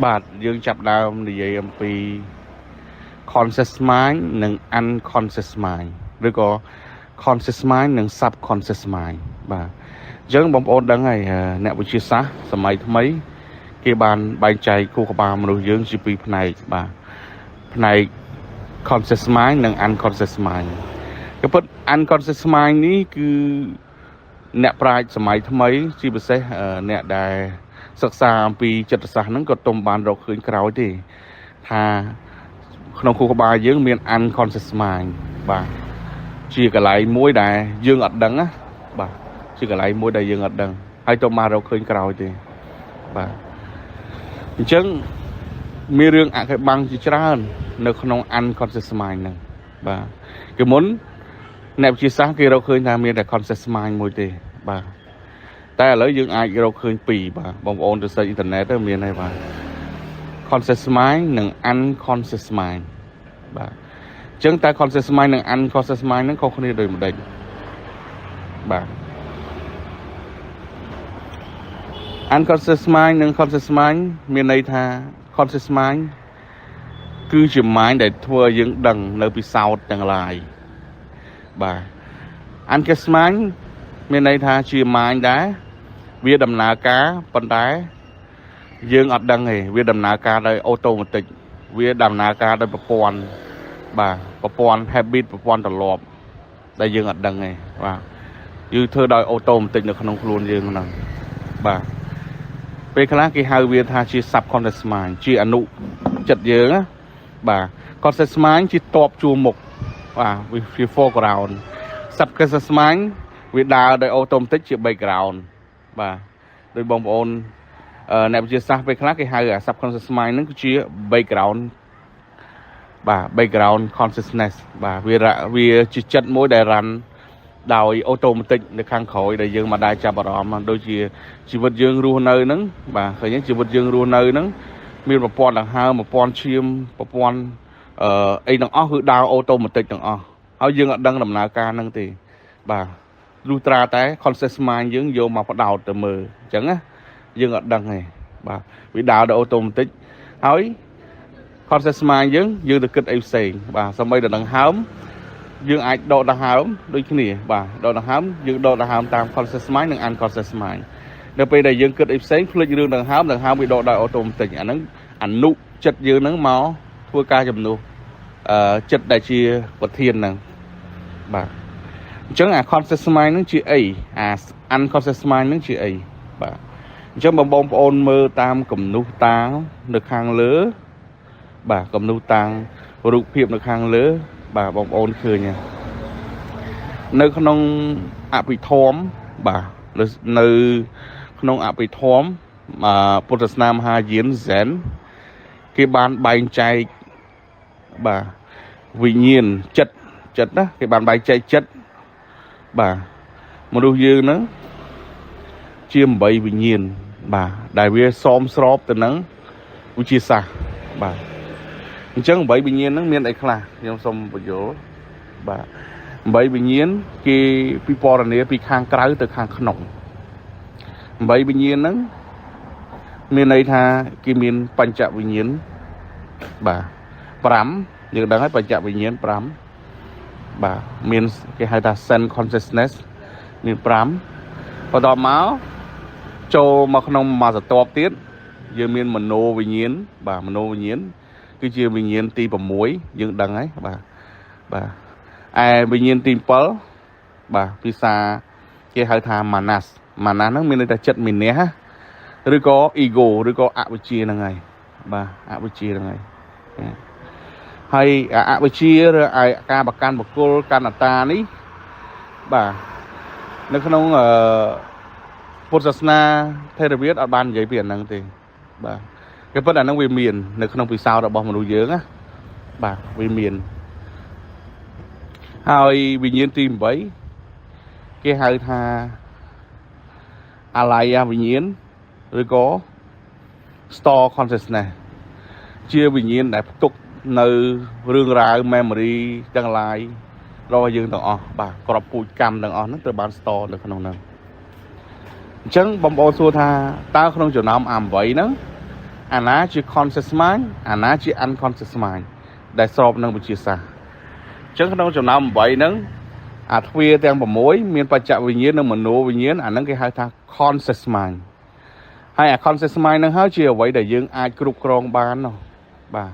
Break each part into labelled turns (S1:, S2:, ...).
S1: បាទយើងចាប់ដើមនិយាយអំពី conscious mind និង unconscious mind ឬក៏ conscious mind និង subconscious mind បាទអញ្ចឹងបងប្អូនដឹងហើយអ្នកវិទ្យាសាស្ត្រសម័យថ្មីគេបានបែងចែកខួរក្បាលមនុស្សយើងជាពីរផ្នែកបាទផ្នែក conscious mind និង unconscious mind ក៏ពិត unconscious mind នេះគឺអ្នកប្រាជ្ញសម័យថ្មីជាពិសេសអ្នកដែលសិក្សាអំពីចិត្តសាស្ត្រហ្នឹងក៏ទុំបានរកឃើញក្រោយទេថាក្នុងខួរក្បាលយើងមាន unconscious mind បាទជាកន្លែងមួយដែលយើងអត់ដឹងណាបាទជាកន្លែងមួយដែលយើងអត់ដឹងហើយទុំបានរកឃើញក្រោយទេបាទអញ្ចឹងមានរឿងអក្ខិបាំងជាច្រើននៅក្នុង unconscious mind ហ្នឹងបាទគឺមុនអ្នកវិទ្យាសាស្ត្រគេរកឃើញថាមានតែ conscious mind មួយទេបាទតែឥឡូវយើងអាចរកឃើញពីរបាទបងប្អូនទៅ search អ៊ីនធឺណិតទៅមានហើយបាទ conscious mind និង unconscious mind បាទអញ្ចឹងតែ conscious mind និង unconscious mind ហ្នឹងខុសគ្នាដូចម្ដេចបាទ unconscious mind និង conscious mind មានន័យថា conscious mind គឺជា mind ដែលធ្វើឲ្យយើងដឹងនៅពិសោធន៍ទាំងឡាយបាទ unconscious mind មានន័យថាជា mind ដែរវាដំណើរការប៉ុន្តែយើងអត់ដឹងទេវាដំណើរការដោយអូតូម៉ាទិកវាដំណើរការដោយប្រព័ន្ធបាទប្រព័ន្ធ habit ប្រព័ន្ធទម្លាប់ដែលយើងអត់ដឹងទេបាទយើងធ្វើដោយអូតូម៉ាទិកនៅក្នុងខ្លួនយើងហ្នឹងបាទពេលខ្លះគេហៅវាថាជា subconscious mind ជាអនុចិត្តយើងណាបាទ conscious mind ជាតបជួរមុខបាទវា foreground subconscious mind វាដើរដោយអូតូម៉ាទិកជា background បាទដោយបងប្អូនអ្នកវិទ្យាសាស្ត្រពេលខ្លះគេហៅ subconscious mind ហ្នឹងគឺជា background បាទ background consciousness បាទវាជាចិត្តមួយដែលរ៉ាន់ដោយអូតូម៉ាទិកនៅខាងក្រោយដែលយើងមិនដែលចាប់អារម្មណ៍ដូចជាជីវិតយើងរស់នៅហ្នឹងបាទឃើញទេជីវិតយើងរស់នៅហ្នឹងមានប្រព័ន្ធដង្ហើមប្រព័ន្ធឈាមប្រព័ន្ធអីទាំងអស់គឺដើរអូតូម៉ាទិកទាំងអស់ហើយយើងអត់ដឹងដំណើរការហ្នឹងទេបាទលុះត្រាតែ conscious mind យើងយកមកបដោតទៅមើលអញ្ចឹងណាយើងអត់ដឹងទេបាទវាដើរដោយអូតូម៉ាទិកហើយ conscious mind យើងទៅគិតអីផ្សេងបាទសូម្បីតែដង្ហើមយើងអាចដកដង្ហើមដូចគ្នាបាទដកដង្ហើមយើងដកដង្ហើមតាម conscious mind និង unconscious mind នៅពេលដែលយើងគិតអីផ្សេងភ្លេចរឿងដង្ហើមវាដកដោយអូតូម៉ាទិកអាហ្នឹងអនុចិត្តយើងហ្នឹងមកធ្វើការជំនួសចិត្តដែលជាប្រធានហ្នឹងបាទអញ្ចឹងអា conscious mind ហ្នឹងជាអីអា unconscious mind ហ្នឹងជាអីបាទអញ្ចឹងបងប្អូនមើលតាមគំនូសតាងនៅខាងលើបាទគំនូសតាងរូបភាពនៅខាងលើបាទបងប្អូនឃើញនៅក្នុងអភិធម្មបាទនៅក្នុងអភិធម្មពុទ្ធសាសនាមហាយាន Zen គេបានបែងចែកបាទវិញ្ញាណចិត្តណាគេបានបែងចែកចិត្តបាទមនុស្សយើងហ្នឹងជា8វិញ្ញាណបាទដែលវាសមស្របទៅនឹងវិទ្យាសាស្ត្របាទអញ្ចឹង8វិញ្ញាណហ្នឹងមានអីខ្លះខ្ញុំសូមបញ្យល់បាទ8វិញ្ញាណគេពិពណ៌នាពីខាងក្រៅទៅខាងក្នុង8វិញ្ញាណហ្នឹងមានន័យថាគេមានបញ្ចវិញ្ញាណបាទ5យើងដឹងហើយបញ្ចវិញ្ញាណ5បាទមានគេហៅថា sense consciousness មាន5បន្តមកចូលមកក្នុងមួយស្រទាប់ទៀតយើងមានមโนវិញ្ញាណបាទមโนវិញ្ញាណគឺជាវិញ្ញាណទី6យើងដឹងហើយបាទឯវិញ្ញាណទី7បាទភាសាគេហៅថាមាណាសហ្នឹងមានន័យថាចិត្តមានះឬក៏ ego ឬក៏អវិជ្ជាហ្នឹងហើយបាទអវិជ្ជាហ្នឹងហើយអវិជ្ជាឬការប្រកាន់បុគ្គលកណ្ណតានេះបាទនៅក្នុងពុទ្ធសាសនាថេរវាទអត់បាននិយាយពីអាហ្នឹងទេបាទគេពិតអាហ្នឹងវាមាននៅក្នុងពិសោធន៍របស់មនុស្សយើងណាបាទវាមានហើយវិញ្ញាណទី8គេហៅថាអាល័យវិញ្ញាណឬក៏ store consciousness ជាវិញ្ញាណដែលផ្ទុកនៅរឿងរ៉ាវ memory ទាំងឡាយរបស់យើងទាំងអស់បាទក្របពូជកម្មទាំងអស់ហ្នឹងត្រូវបាន store នៅក្នុងហ្នឹងអញ្ចឹងបងប្អូនសួរថាតើក្នុងចំណោមអា8ហ្នឹង អាណាជា conscious mind អាណាជា unconscious mind ដែលស្របនឹងវិទ្យាសាស្ត្រអញ្ចឹងក្នុងចំណោម8ហ្នឹងអាទ្វាទាំង6មានបច្ចៈវិញ្ញាណនិងមโนវិញ្ញាណអាហ្នឹងគេហៅថា conscious mind ហើយអា conscious mind ហ្នឹងហើយជាអ្វីដែលយើងអាចគ្រប់គ្រងបាននោះបាទ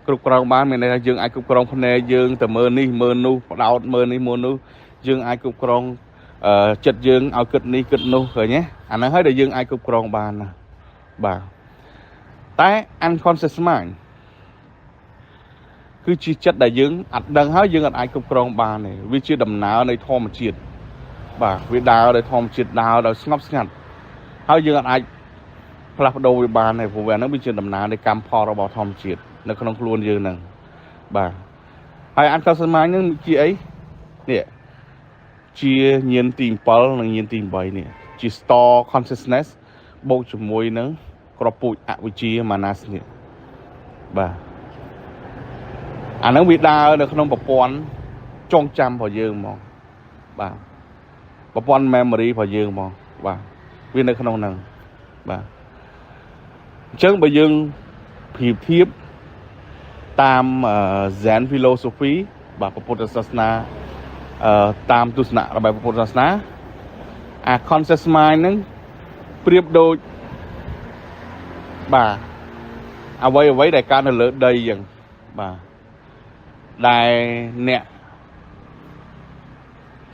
S1: គ្រប់គ្រងបានមានន័យថាយើងអាចគ្រប់គ្រងភ្នែកយើងទៅមើលនេះមើលនោះផ្ដោតមើលនេះមើលនោះយើងអាចគ្រប់គ្រងចិត្តយើងឲ្យគិតនេះគិតនោះឃើញទេអាហ្នឹងហើយដែលយើងអាចគ្រប់គ្រងបានណាបាទតែ unconscious mind គឺជាចិត្តដែលយើងអត់ដឹងហើយយើងអត់អាចគ្រប់គ្រងបានទេវាជាដំណើរនៃធម្មជាតិបាទវាដើរដោយធម្មជាតិដើរដោយស្ងប់ស្ងាត់ហើយយើងអត់អាចផ្លាស់ប្ដូរវាបានទេព្រោះវាហ្នឹងវាជាដំណើរនៃកម្មផលរបស់ធម្មជាតិនៅក្នុងខ្លួនយើងហ្នឹងបាទហើយ unconscious mind ហ្នឹងជាអីនេះជាញាណទី7និងញាណទី8នេះជា store consciousness បូកជាមួយនឹងក្របពូជអវិជ្ជាមានសនេះបាទអាហ្នឹងវាដើរនៅក្នុងប្រព័ន្ធចងចាំរបស់យើងហ្មងបាទប្រព័ន្ធ memory របស់យើងហ្មងបាទវានៅក្នុងហ្នឹងបាទអញ្ចឹងបើយើងប្រៀបធៀបតាម Zen philosophy បាទពុទ្ធសាសនាតាមទស្សនៈរបស់ពុទ្ធសាសនាអា conscious mind ហ្នឹងប្រៀបដូចបាទអ្វីដែលកើតនៅលើដីអញ្ចឹងបាទដែលអ្នក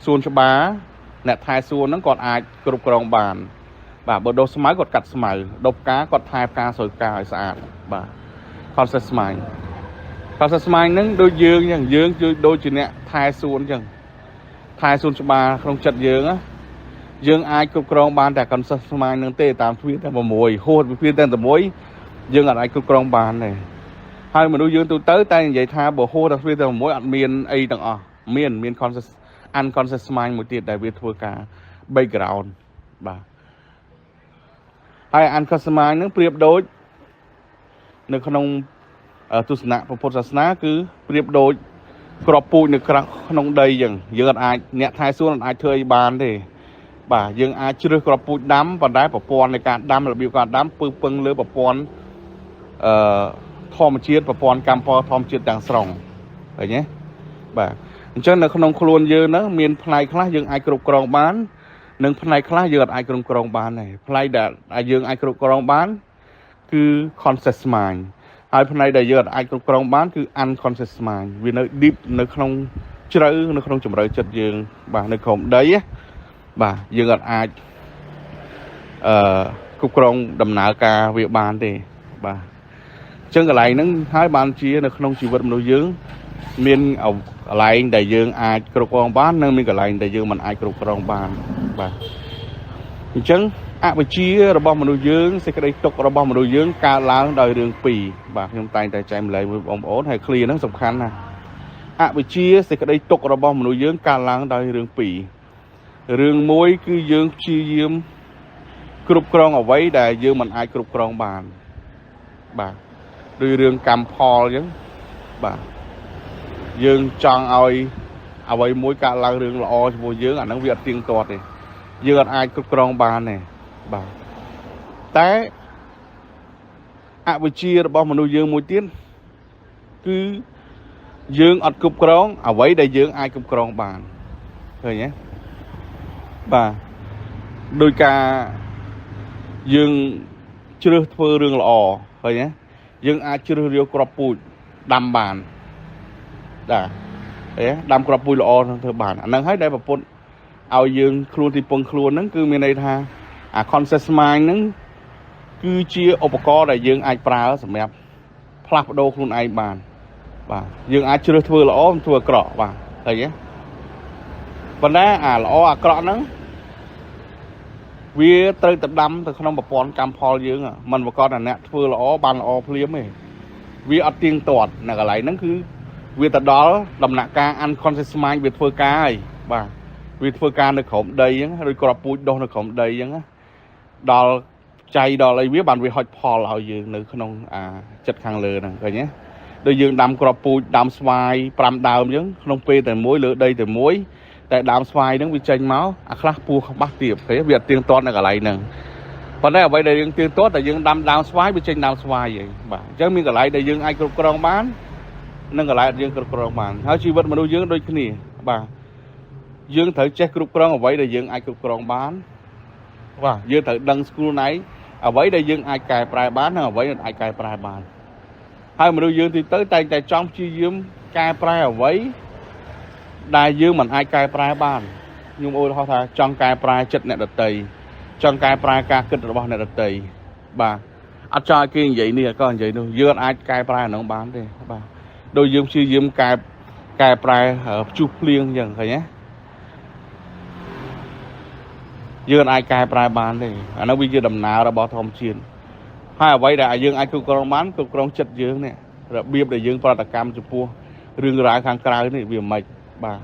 S1: សួនច្បារអ្នកថែសួនហ្នឹងគាត់អាចគ្រប់គ្រងបានបាទបើដុសស្មៅគាត់កាត់ស្មៅដុសផ្កាគាត់ថែផ្កាស្រួយផ្កាឲ្យស្អាតបាទ conscious mind ហ្នឹងដូចយើងអញ្ចឹងយើងដូចជាអ្នកថែសួនអញ្ចឹងថែសួនច្បារក្នុងចិត្តយើងណាយើងអាចគ្រប់គ្រងបានតែ conscious mind ហ្នឹងទេតាមទ្វារទាំង6ហួសទ្វារទាំង6យើងអាចគ្រប់គ្រងបានទេហើយមនុស្សយើងទូទៅតែនិយាយថាបើហួសដល់ទ្វារទាំង6អត់មានអីទាំងអស់មាន conscious unconscious mind មួយទៀតដែលវាធ្វើការ background បាទហើយ unconscious mind ហ្នឹងប្រៀបដូចនៅក្នុងទស្សនៈពុទ្ធសាសនាគឺប្រៀបដូចក្របពូជនៅក្នុងដីអញ្ចឹងយើងអាចអ្នកថែសួនអាចធ្វើអីបានទេបាទយើងអាចជ្រើសក្របពូជដាំប៉ុន្តែប្រព័ន្ធនៃការដាំរបៀបការដាំពឹងលើប្រព័ន្ធធម្មជាតិប្រព័ន្ធកម្មផលធម្មជាតិទាំងស្រុងឃើញទេបាទអញ្ចឹងនៅក្នុងខ្លួនយើងហ្នឹងមានផ្នែកខ្លះយើងអាចគ្រប់គ្រងបាននិងផ្នែកខ្លះយើងអាចគ្រប់គ្រងបានដែរផ្នែកដែលយើងអាចគ្រប់គ្រងបានគឺ conscious mind ហើយផ្នែកដែលយើងអាចគ្រប់គ្រងបានគឺ unconscious mind វានៅ deep នៅក្នុងជ្រៅនៅក្នុងជម្រៅចិត្តយើងបាទនៅក្រោមដីបាទយើងអាចគ្រប់គ្រងដំណើរការវាបានទេបាទអញ្ចឹងកន្លែងហ្នឹងហើយបានជានៅក្នុងជីវិតមនុស្សយើងមានកន្លែងដែលយើងអាចគ្រប់គ្រងបាននិងមានកន្លែងដែលយើងមិនអាចគ្រប់គ្រងបានបាទអញ្ចឹងអវិជ្ជារបស់មនុស្សយើងសេចក្តីទុក្ខរបស់មនុស្សយើងកើតឡើងដោយរឿងពីរបាទខ្ញុំតែងតែចែកម្លែកមួយបងប្អូនហើយឃ្លាហ្នឹងសំខាន់ណាស់អវិជ្ជាសេចក្តីទុក្ខរបស់មនុស្សយើងកើតឡើងដោយរឿងពីររឿងមួយគឺយើងព្យាយាមគ្រប់គ្រងអ្វីដែលយើងមិនអាចគ្រប់គ្រងបានបាទដោយរឿងកម្មផលអញ្ចឹងបាទយើងចង់ឲ្យអ្វីមួយកើតឡើងរឿងល្អជាមួយយើងអាហ្នឹងវាអត់ទៀងទាត់ទេយើងអត់អាចគ្រប់គ្រងបានទេបាទតែអវិជ្ជារបស់មនុស្សយើងមួយទៀតគឺយើងអត់គ្រប់គ្រងអ្វីដែលយើងអាចគ្រប់គ្រងបានឃើញទេបាទដោយការយើងជ្រើសធ្វើរឿងល្អឃើញទេយើងអាចជ្រើសរើសគ្រាប់ពូជដាំបានបាទដាំគ្រាប់ពូជល្អនឹងធ្វើបានអាហ្នឹងហើយដែលប្រពន្ធឲ្យយើងខ្លួនទីពឹងខ្លួនហ្នឹងគឺមានន័យថាអា conscious mind ហ្នឹងគឺជាឧបករណ៍ដែលយើងអាចប្រើសម្រាប់ផ្លាស់ប្ដូរខ្លួនឯងបានបាទយើងអាចជ្រើសធ្វើល្អធ្វើអាក្រក់បាទឃើញទេប៉ុន្តែអាល្អអាក្រក់ហ្នឹងវាត្រូវទៅដាំទៅក្នុងប្រព័ន្ធកម្មផលយើងមិនប្រកាសថាអ្នកធ្វើល្អបានល្អភ្លាមទេវាអត់ទៀងទាត់នៅកន្លែងហ្នឹងគឺវាទៅដល់ដំណាក់កាល unconscious mind វាធ្វើការហើយបាទវាធ្វើការនៅក្រោមដីអញ្ចឹងឬគ្រាប់ពូជដុះនៅក្រោមដីអញ្ចឹងដល់ចៃដល់អីវាបានវាហុចផលឲ្យយើងនៅក្នុងចិត្តខាងលើហ្នឹងឃើញទេដូចយើងដាំគ្រាប់ពូជដាំស្វាយ5ដើមអញ្ចឹងក្នុងពេលតែមួយលើដីតែមួយតែដើមស្វាយហ្នឹងវាចេញមកអាខ្លះពោះក្បាស់ទៀតឃើញវាអត់ទៀងទាត់នៅកន្លែងហ្នឹង còn đây ở vậy để dương tiêu tốt là dương đam đào xoáy bên trên đào xoáy vậy bà chứ mình còn lại để dương ai cục còng bán nâng còn lại dương cục còng bán háo chi vật mà đôi dương đôi cái này bà dương thử check cục còng ở vậy để dương ai cục còng bán và dương thử đăng school này ở vậy để dương ai cài prai bán ở vậy ai cài prai bán hai mà đôi dương thì tới tay tay trong chi dương cài prai ở vậy đại dương mình ai cài prai bán nhưng ôi họ thà trong cài prai chất nè đợt tây trong cài prai ca kích rồi bao nè đợt tây bà ăn cho kia vậy nè con vậy đâu dương ai cài prai nó bán đi bà đôi dương chi dương cài prai ở chụp liên dần phải nhé dương ai cài prai bán đi nó bây giờ đầm nào là bỏ thòng chiên hai vậy đại dương ai cục còng bán cục còng chất dương nè rồi biếp để dương para cam chụp pua rương rải khang cài này vì mệt bà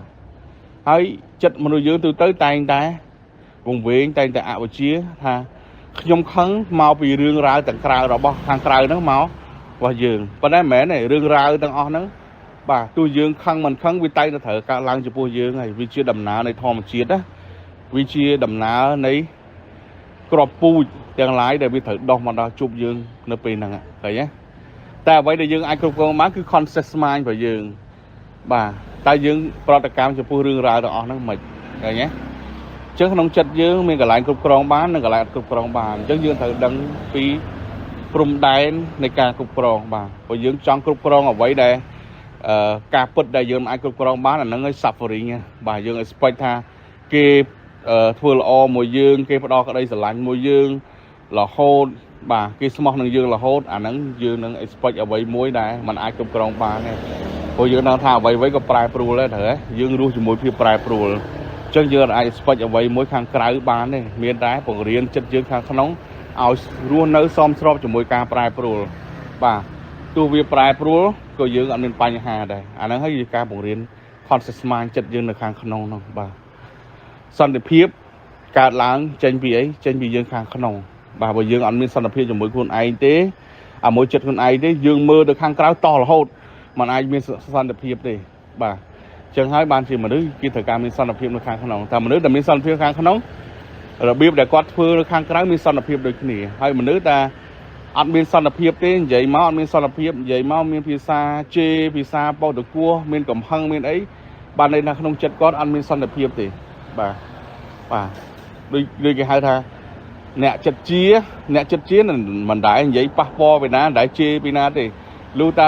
S1: hãy chất mà nuôi dưỡng từ tới tay ta vùng viện tay ta ảo chia ha nhung khấn mau vì rương rải tận cài rồi bỏ khang cài nó máu và giường và đấy mẹ này rương rải tận on nó bà tôi dương khăn mình khấn vì tay nó thở cả lăng chụp pua dương này vì chưa đầm ná này thòm chiết á vì chia đầm ná này crop pu chẳng lái để bị thử đong mà đó chụp dương nó pin nè vậy nhé ta vậy để dương ai cũng có má cứ concept mind và dương bà ta dương protocam cho phu rương ra đó nó mệt rồi nhé chứ không chật dương mình cả lại cục còng bán nó cả lại cục còng bán chứ dương thử đăng phí prum đaiในការគ្រប់គ្រងបាទព្រោះយើងចង់គ្រប់គ្រងអ្វីដែលការពិតដែលយើងអាចគ្រប់គ្រងបានអាហ្នឹងឲ្យ suffering បាទយើង expect ថាគេធ្វើល្អមួយយើងគេផ្ដល់ក្តីស្រឡាញ់មួយយើងរហូតបាទគេស្មោះនឹងយើងរហូតអាហ្នឹងយើងនឹង expect អ្វីមួយដែលมันអាចគ្រប់គ្រងបានទេព្រោះយើងដឹងថាអ្វីៗក៏ប្រែប្រួលដែរត្រូវទេយើងរស់ជាមួយភាពប្រែប្រួលអញ្ចឹងយើងអាច expect អ្វីមួយខាងក្រៅបានទេមានតែបង្រៀនចិត្តយើងខាងក្នុងឲ្យរស់នៅសមស្របជាមួយការប្រែប្រួលបាទទោះវាប្រែប្រួលក៏យើងអត់មានបញ្ហាដែរអាហ្នឹងហើយជាការបង្រៀន conscious mind ចិត្តយើងនៅខាងក្នុងនោះបាទសន្តិភាពកើតឡើងចេញពីអីចេញពីយើងខាងក្នុងបាទបើយើងអត់មានសន្តិភាពជាមួយខ្លួនឯងទេអាមួយចិត្តខ្លួនឯងទេយើងមើលទៅខាងក្រៅតរហូតมันអាចមានសន្តិភាពទេបាទអញ្ចឹងហើយបានជាមនុស្សគេត្រូវការមានសន្តិភាពនៅខាងក្នុងតែមនុស្សដែលមានសន្តិភាពខាងក្នុងរបៀបដែលគាត់ធ្វើនៅខាងក្រៅមានសន្តិភាពដូចគ្នាហើយមនុស្សដែលអត់មានសន្តិភាពទេនិយាយមកអត់មានសន្តិភាពនិយាយមកមានភាសាជេរភាសាបោកតគោះមានកំហឹងមានអីបាននៅក្នុងចិត្តគាត់អត់មានសន្តិភាពទេបាទដូចគេហៅថាអ្នកចិត្តជាមិនដែលនិយាយប៉ះពាល់ពីណាដែលជេរពីណាទេលុះតា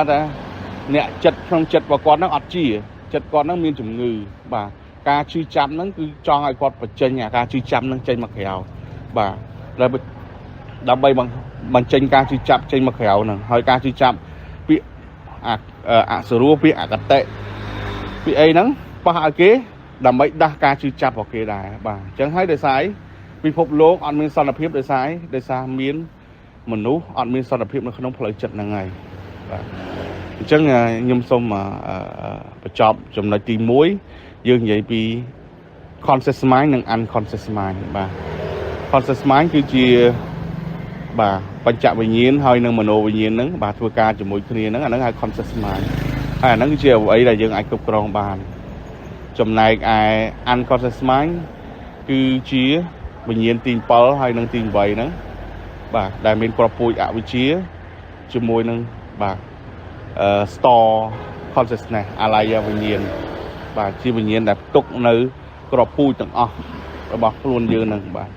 S1: អ្នកចិត្តក្នុងចិត្តរបស់គាត់ហ្នឹងអត់ជាចិត្តគាត់ហ្នឹងមានជំងឺបាទការឈឺចាប់ហ្នឹងគឺចង់ឲ្យគាត់បញ្ចេញអាការឈឺចាប់ហ្នឹងចេញមកក្រៅបាទដើម្បីបញ្ចេញការឈឺចាប់ចេញមកក្រៅហ្នឹងហើយការឈឺចាប់ពាក្យអសុរោះពាក្យអកតេពាក្យអីហ្នឹងប៉ះឲ្យគេដើម្បីដាស់ការឈឺចាប់របស់គេដែរបាទអញ្ចឹងហើយដោយសារពិភពលោកអត់មានសន្តិភាពដោយសារមានមនុស្សអត់មានសន្តិភាពនៅក្នុងផ្លូវចិត្តហ្នឹងហើយបាទអញ្ចឹងខ្ញុំសូមបញ្ចប់ចំណុចទី1យើងនិយាយពី conscious mind និង unconscious mind បាទ conscious mind គឺជាបាទបញ្ចវិញ្ញាណហើយនិងមโนវិញ្ញាណហ្នឹងបាទធ្វើការជាមួយគ្នាហ្នឹងអាហ្នឹងហៅ conscious mind ហើយអាហ្នឹងគឺជាអ្វីដែលយើងអាចគ្រប់គ្រងបានចំណែកឯ unconscious mind គឺជាវិញ្ញាណទី7ហើយនិងទី8ហ្នឹងបាទដែលមានគ្រាប់ពូជអវិជ្ជាជាមួយនឹងបាទstore consciousness អាឡ័យវិញ្ញាណបាទជាវិញ្ញាណដែលផ្ទុកនៅគ្រាប់ពូជទាំងអស់របស់ខ្លួនយើងហ្នឹងបាទ